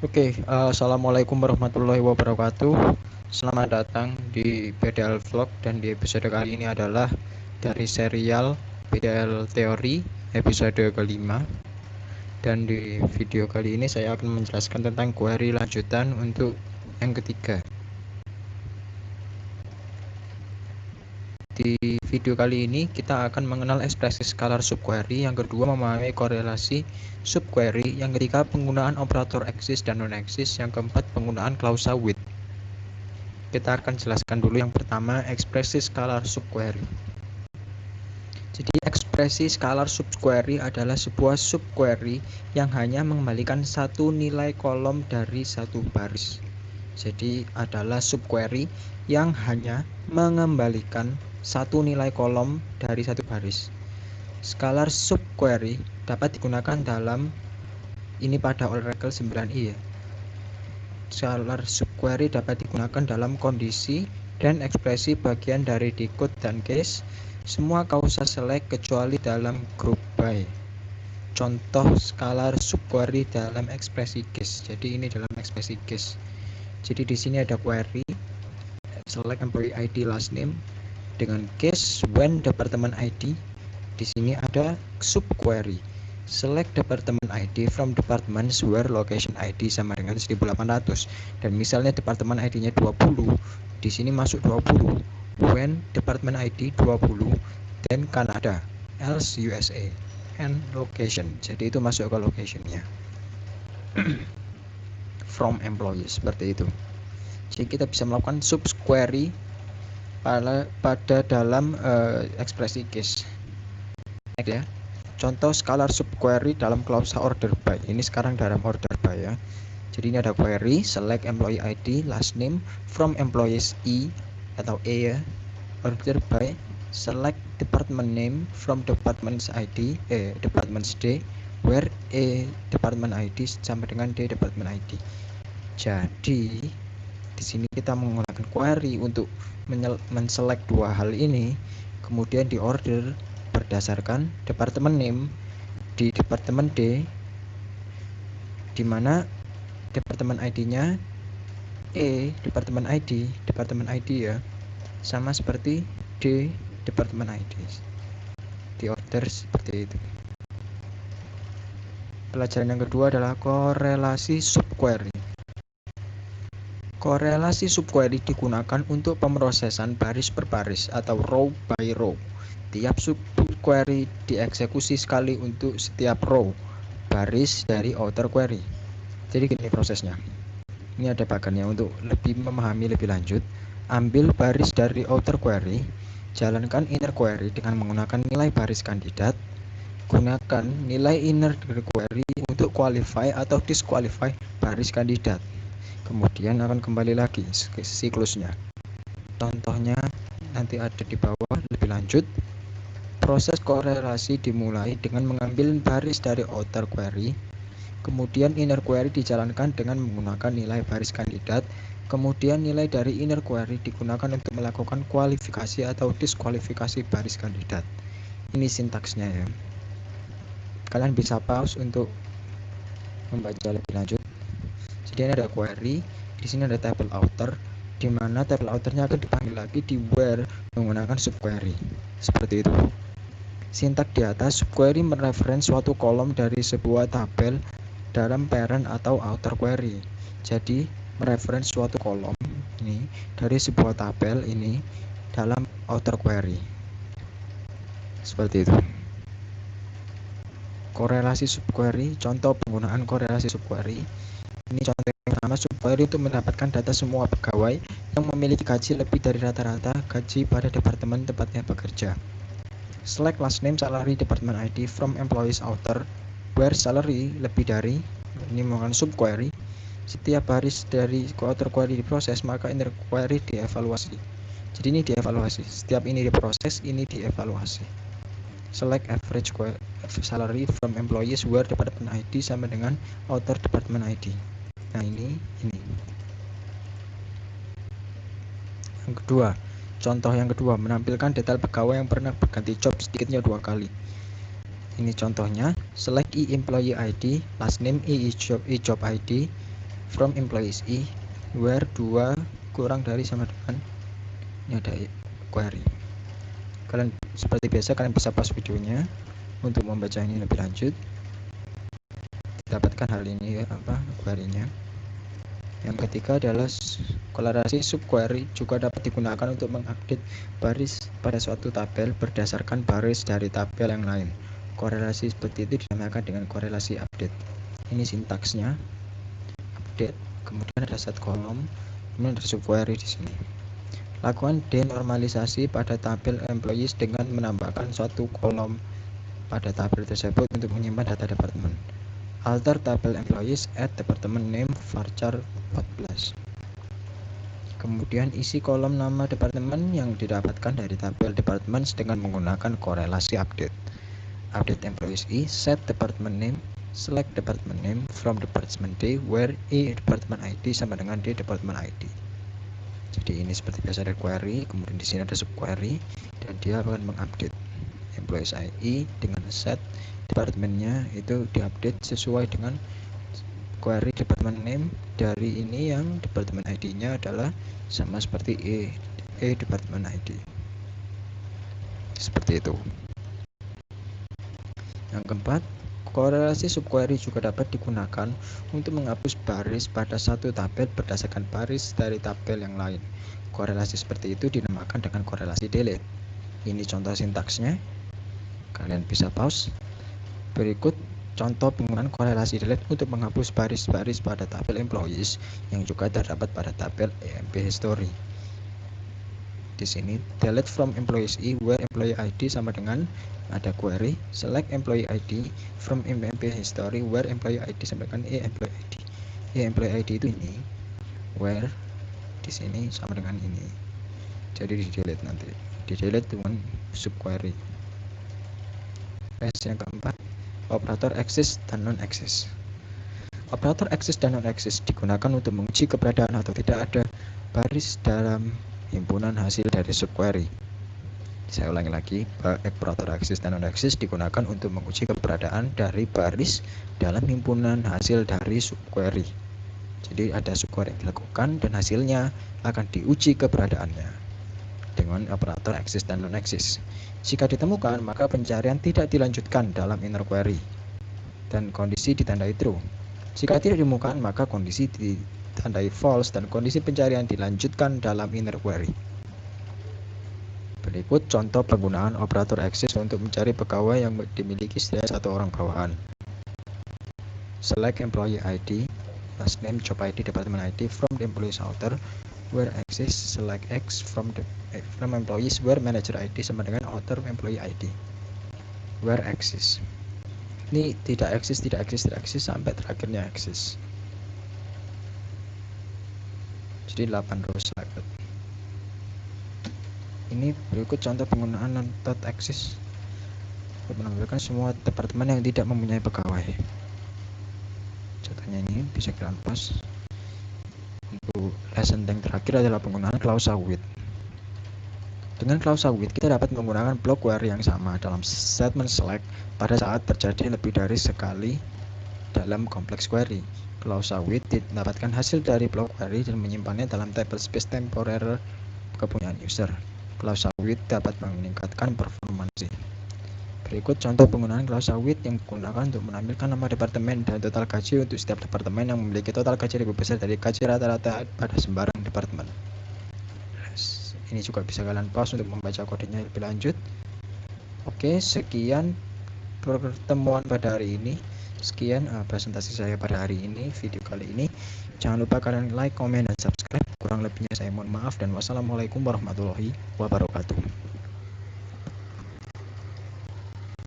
Assalamualaikum warahmatullahi wabarakatuh. Selamat datang di PDL Vlog, dan di episode kali ini adalah dari serial PDL Teori episode kelima. Dan di video kali ini saya akan menjelaskan tentang query lanjutan untuk yang ketiga. Di video kali ini kita akan mengenal ekspresi skalar subquery, yang kedua memahami korelasi subquery, yang ketiga penggunaan operator eksis dan non-eksis, yang keempat penggunaan klausa with. Kita akan jelaskan dulu yang pertama, ekspresi skalar subquery. Jadi ekspresi skalar subquery adalah sebuah subquery yang hanya mengembalikan satu nilai kolom dari satu baris. Jadi adalah subquery yang hanya mengembalikan satu nilai kolom dari satu baris. Skalar subquery dapat digunakan dalam ini pada Oracle 9i ya. Skalar subquery dapat digunakan dalam kondisi dan ekspresi bagian dari decode dan case, semua kausa select kecuali dalam group by. Contoh skalar subquery dalam ekspresi case. Jadi ini dalam ekspresi case. Jadi di sini ada query select employee ID last name dengan case when department ID. Di sini ada subquery select department ID from departments where location ID sama dengan 1800, dan misalnya department ID-nya 20, di sini masuk 20 when department ID 20 then Canada else USA and location. Jadi itu masuk ke locationnya. From employees, seperti itu. Jadi kita bisa melakukan subquery pada dalam ekspresi case. Next ya. Contoh skalar subquery dalam klausa order by. Ini sekarang dalam order by ya. Jadi ini ada query select employee ID last name from employees E atau E ya. Order by select department name from departments ID departments D where E department ID sama dengan D department ID. Jadi di sini kita menggunakan query untuk menselect dua hal ini, kemudian diorder berdasarkan departemen name di departemen D, di mana departemen ID-nya E departemen ID ya, sama seperti D departemen ID. Diorder seperti itu. Pelajaran yang kedua adalah korelasi subquery. Korelasi subquery digunakan untuk pemrosesan baris per baris atau row by row. Tiap subquery dieksekusi sekali untuk setiap row baris dari outer query. Jadi gini prosesnya. Ini ada bagannya. Untuk lebih memahami lebih lanjut, ambil baris dari outer query, jalankan inner query dengan menggunakan nilai baris kandidat, gunakan nilai inner dari query untuk qualify atau disqualify baris kandidat. Kemudian akan kembali lagi siklusnya. Contohnya nanti ada di bawah lebih lanjut. Proses korelasi dimulai dengan mengambil baris dari outer query, kemudian inner query dijalankan dengan menggunakan nilai baris kandidat, kemudian nilai dari inner query digunakan untuk melakukan kualifikasi atau diskualifikasi baris kandidat. Ini sintaksnya ya. Kalian bisa pause untuk membaca lebih lanjut. Jadi ini ada query, di sini ada table outer, di mana table outernya akan dipanggil lagi di where menggunakan subquery. Seperti itu. Sintak di atas, subquery mereference suatu kolom dari sebuah tabel dalam parent atau outer query. Jadi mereference suatu kolom ini dari sebuah tabel ini dalam outer query. Seperti itu. Korelasi subquery, contoh penggunaan korelasi subquery. Ini contoh yang pertama, subquery untuk mendapatkan data semua pegawai yang memiliki gaji lebih dari rata-rata gaji pada departemen tempatnya bekerja. Select last name salary department ID from employees outer where salary lebih dari, ini menggunakan subquery. Setiap baris dari outer query diproses, maka inner query dievaluasi. Jadi ini dievaluasi, setiap ini diproses, ini dievaluasi. Select average salary from employees where department ID sama dengan outer department ID. Nah ini. Yang kedua, contoh yang kedua, menampilkan detail pegawai yang pernah berganti job sedikitnya 2 kali. Ini contohnya, select employee ID, last name job ID, from employees I where 2 kurang dari sama dengan, ini ada query. Kalian seperti biasa kalian bisa pause videonya untuk membaca ini lebih lanjut, dapatkan hal ini ya, query-nya. Yang ketiga adalah korelasi subquery juga dapat digunakan untuk mengupdate baris pada suatu tabel berdasarkan baris dari tabel yang lain. Korelasi seperti itu dinamakan dengan korelasi update. Ini sintaksnya, update, kemudian ada set kolom, kemudian ada subquery di sini. Lakukan denormalisasi pada tabel employees dengan menambahkan suatu kolom pada tabel tersebut untuk menyimpan data departemen. Alter tabel employees, add department name varchar 14. Kemudian isi kolom nama departemen yang didapatkan dari tabel departments dengan menggunakan korelasi update. Update employees I, set department name, select department name from department D where I department ID sama dengan D department ID. Jadi ini seperti biasa ada query, kemudian di sini ada subquery dan dia akan mengupdate employees I dengan set departemennya itu diupdate sesuai dengan query department name dari ini yang department ID-nya adalah sama seperti E department ID. Seperti itu. Yang keempat, korelasi subquery juga dapat digunakan untuk menghapus baris pada satu tabel berdasarkan baris dari tabel yang lain. Korelasi seperti itu dinamakan dengan korelasi delete. Ini contoh sintaksnya. Kalian bisa pause. Berikut contoh penggunaan korelasi delete untuk menghapus baris-baris pada tabel employees yang juga terdapat pada tabel EMP history. Di sini delete from employees I where employee ID sama dengan ada query select employee ID from EMP history where employee ID sama dengan employee ID. Employee ID itu ini, where di sini sama dengan ini. Jadi di delete nanti. Di delete dengan subquery. Yang keempat, operator eksis dan non-eksis. Operator eksis dan non-eksis digunakan untuk menguji keberadaan atau tidak ada baris dalam himpunan hasil dari subquery. Saya ulangi lagi, operator eksis dan non-eksis digunakan untuk menguji keberadaan dari baris dalam himpunan hasil dari subquery. Jadi ada subquery yang dilakukan dan hasilnya akan diuji keberadaannya dengan operator eksis dan non-eksis. Jika ditemukan, maka pencarian tidak dilanjutkan dalam inner query dan kondisi ditandai true. Jika tidak ditemukan, maka kondisi ditandai false dan kondisi pencarian dilanjutkan dalam inner query. Berikut contoh penggunaan operator eksis untuk mencari pegawai yang dimiliki setidaknya satu orang bawahan. Select employee ID, last name, job ID, department ID from the employees outer where exists, select X from employees where manager ID sama dengan outer employee ID where exists. Ini tidak eksis sampai terakhirnya eksis. Jadi 8 row selected. Ini berikut contoh penggunaan non-dot eksis untuk menampilkan semua departemen yang tidak mempunyai pegawai. Contohnya ini bisa kalian pause. Untuk lesson yang terakhir adalah penggunaan klausa with. Dengan klausa with kita dapat menggunakan block query yang sama dalam statement select pada saat terjadi lebih dari sekali dalam kompleks query. Klausa with didapatkan hasil dari block query dan menyimpannya dalam table space temporer kepunyaan user. Klausa with dapat meningkatkan performansi. Berikut contoh penggunaan klausa with yang digunakan untuk menampilkan nama departemen dan total gaji untuk setiap departemen yang memiliki total gaji lebih besar dari gaji rata-rata pada sembarang departemen. Ini juga bisa kalian pause untuk membaca kodenya lebih lanjut. Oke, sekian pertemuan pada hari ini. Sekian presentasi saya pada hari ini, video kali ini. Jangan lupa kalian like, komen, dan subscribe. Kurang lebihnya saya mohon maaf dan wassalamualaikum warahmatullahi wabarakatuh.